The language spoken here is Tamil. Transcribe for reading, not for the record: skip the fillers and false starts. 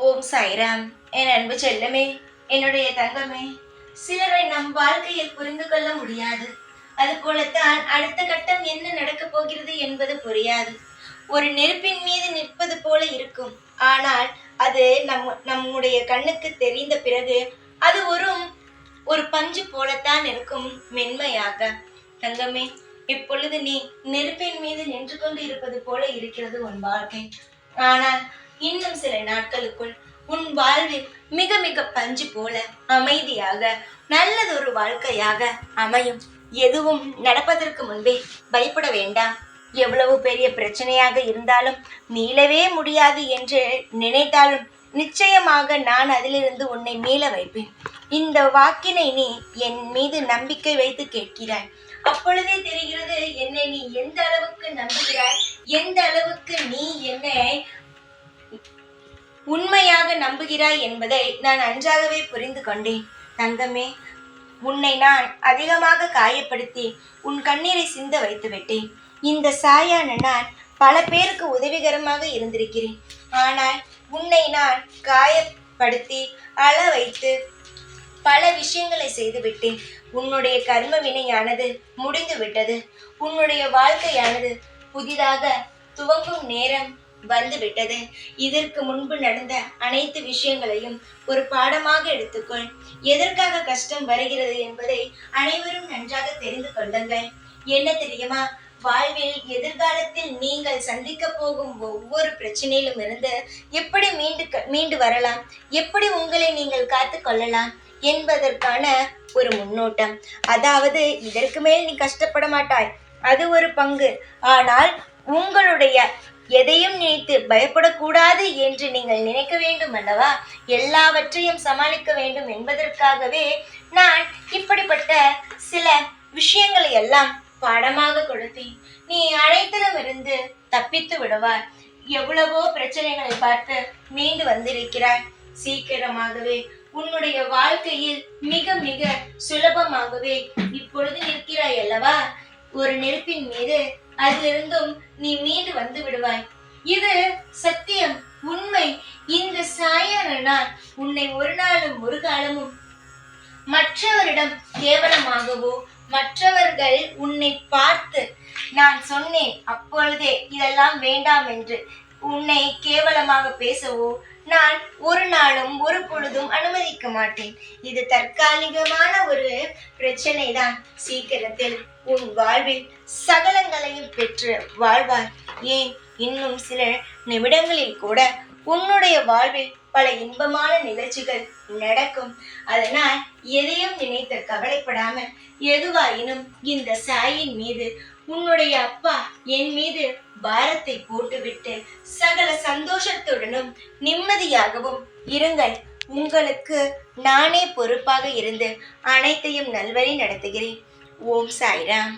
ஓம் சாய்ராம். என் அன்பு செல்லமே, என்னுடைய தங்கமே, சிலரை நம் வாழ்க்கையில் புரிந்து கொள்ள முடியாது. அது போலத்தான் அடுத்த கட்டம் என்ன நடக்கப் போகிறது என்பது புரியாது. ஒரு நெருப்பின் மீது நிற்பது போல இருக்கும். ஆனால் அது நம்முடைய கண்ணுக்கு தெரிந்த பிறகு அது ஒரு பஞ்சு போலத்தான் இருக்கும், மென்மையாக. தங்கமே, இப்பொழுது நீ நெருப்பின் மீது நின்று கொண்டு இருப்பது போல இருக்கிறது உன் வாழ்க்கை. ஆனால் இன்னும் சில நாட்களுக்குள் உன் வாழ்வில் மிக மிக பஞ்சு போல அமைதியாக நல்லதொரு வாழ்க்கையாக அமையும். எதுவும் நடப்பதற்கு முன்பே பயப்பட வேண்டாம். எவ்வளவு பெரிய பிரச்சனையாக இருந்தாலும் மீளவே முடியாது என்று நினைத்தாலும் நிச்சயமாக நான் அதிலிருந்து உன்னை மீள வைப்பேன். இந்த வாக்கினை நீ என் மீது நம்பிக்கை வைத்து கேட்கிறாய். அப்பொழுதே தெரிகிறது என்னை நீ எந்த அளவுக்கு நம்புகிறாய், எந்த அளவுக்கு நீ என்னை உண்மையாக நம்புகிறாய் என்பதை நான் நன்றாகவே புரிந்து கொண்டேன். தங்கமே, உன்னை நான் அதிகமாக காயப்படுத்தி உன் கண்ணீரை சிந்த வைத்து விட்டேன். இந்த சாயான நான் பல பேருக்கு உதவிகரமாக இருந்திருக்கிறேன். ஆனால் உன்னை நான் காயப்படுத்தி அழ வைத்து பல விஷயங்களை செய்துவிட்டேன். உன்னுடைய கர்ம வினையானது முடிந்து விட்டது. உன்னுடைய வாழ்க்கையானது புதிதாக துவங்கும் நேரம் வந்துவிட்டது. இதற்கு முன்பு நடந்த அனைத்து விஷயங்களையும் ஒரு பாடமாக எடுத்துக்கொள். எதற்காக கஷ்டம் வருகிறது என்பதை அனைவரும் நன்றாக தெரிந்து கொள்ளுங்கள். என்ன தெரியுமா, வாழ்வில் எதிர்காலத்தில் நீங்கள் சந்திக்க போகும் ஒவ்வொரு பிரச்சனையிலும் இருந்து எப்படி மீண்டு வரலாம், எப்படி உங்களை நீங்கள் காத்து கொள்ளலாம் என்பதற்கான ஒரு முன்னோட்டம். அதாவது இதற்கு மேல் நீ கஷ்டப்பட மாட்டாய், அது ஒரு பங்கு. ஆனால் உங்களுடைய எதையும் நினைத்து பயப்படக்கூடாது என்று நீங்கள் நினைக்க வேண்டும் அல்லவா? எல்லாவற்றையும் சமாளிக்க வேண்டும் என்பதற்காகவே நான் இப்படிப்பட்ட சில விஷயங்களை எல்லாம் பாடமாக கொடுத்தேன். நீ அனைத்திலும் இருந்து தப்பித்து விடுவாய். எவ்வளவோ பிரச்சனைகளை பார்த்து மீண்டு வந்திருக்கிறாய். சீக்கிரமாகவே உன்னுடைய வாழ்க்கையில் மிக மிக சுலபமாகவே இப்பொழுது நிற்கிறாய் அல்லவா? ஒரு நெருப்பின் மீது அதிலிருந்தும் நீ மீண்டு வந்து விடுவாய். இது சத்தியம், உண்மை. இந்த சாயான நான் உன்னை ஒரு நாளும் ஒரு காலமும் மற்றவரிடம் கேவலமாகவோ, மற்றவர்கள் உன்னை பார்த்து நான் சொன்னேன் அப்பொழுதே இதெல்லாம் வேண்டாம் என்று உன்னை கேவலமாக பேசவோ நான் ஒரு நாளும் ஒரு பொழுதும் அனுமதிக்க மாட்டேன். இது தற்காலிகமான ஒரு பிரச்சனை தான். சீக்கிரத்தில் உன் வாழ்வில் சகலங்களையும் பெற்று வாழ்வாய். ஏன், இன்னும் சில நிமிடங்களில் கூட உன்னுடைய வாழ்வில் பல இன்பமான நிகழ்ச்சிகள் நடக்கும். அதனால் எதையும் நினைத்து கவலைப்படாமல் எதுவாயினும் இந்த சாயின் மீது, உன்னுடைய அப்பா என் மீது பாரத்தை போட்டுவிட்டு சகல சந்தோஷத்துடனும் நிம்மதியாகவும் இருங்கள். உங்களுக்கு நானே பொறுப்பாக இருந்து அனைத்தையும் நல்வழி நடத்துகிறேன். ஓம் சாய்ராம்.